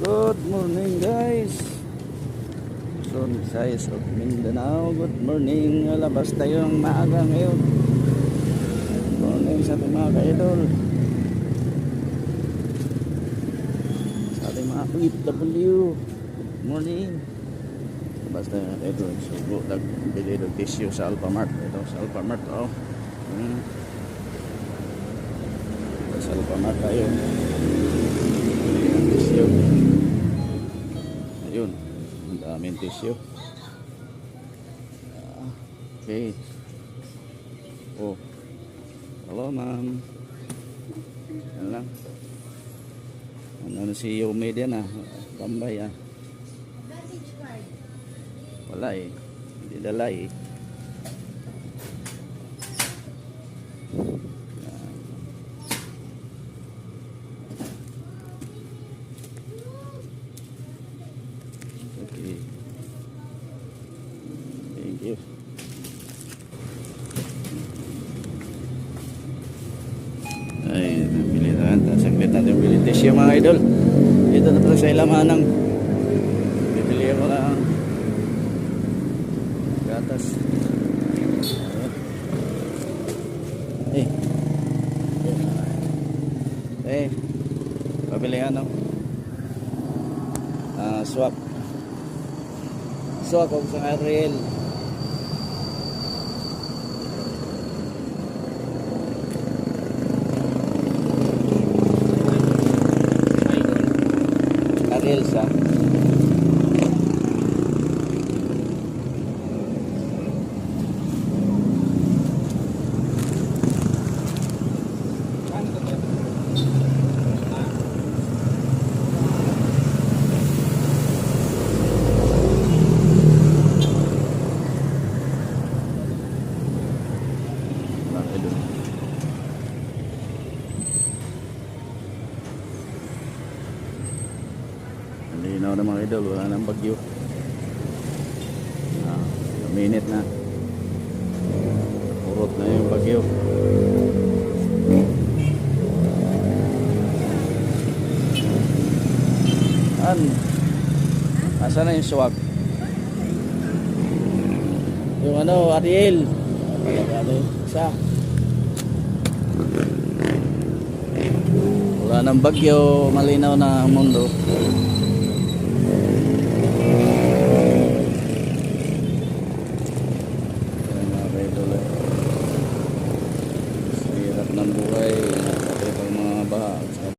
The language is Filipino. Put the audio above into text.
Good morning guys. So, Visayas of Mindanao. Good morning. Labas tayo ng maaga ngayon. Good morning sa ating mga ka-idol. Sa ating mga OFW. Good morning. Labas tayo ng ka-idol. So, nagbili ng tissue sa Alphamart. Ito sa Alphamart. Oh. Sa Alphamart tayo. Bili ng tissue. Ayun, ang daming tissue. Okay. Oh, hello ma'am. Yan lang. Ano si Yumi din ah. Tambay ah. Wala eh. Hindi dala eh. Okay. Thank you. Ay, bili na. Saglit natin bili tissue mga idol. Dito na pala sa ilamanang. Bibili ako ng gatas. Eh. Eh. Pabili ano? Swap. Swap kung sa Ariel. Ariel sa. Linaw na mga idol, wala nang bagyo. Minute na. Urot na yung bagyo. Asa na yung swag? Yung ano, Ariel. Isa. Wala nang bagyo, malinaw na ang mundo.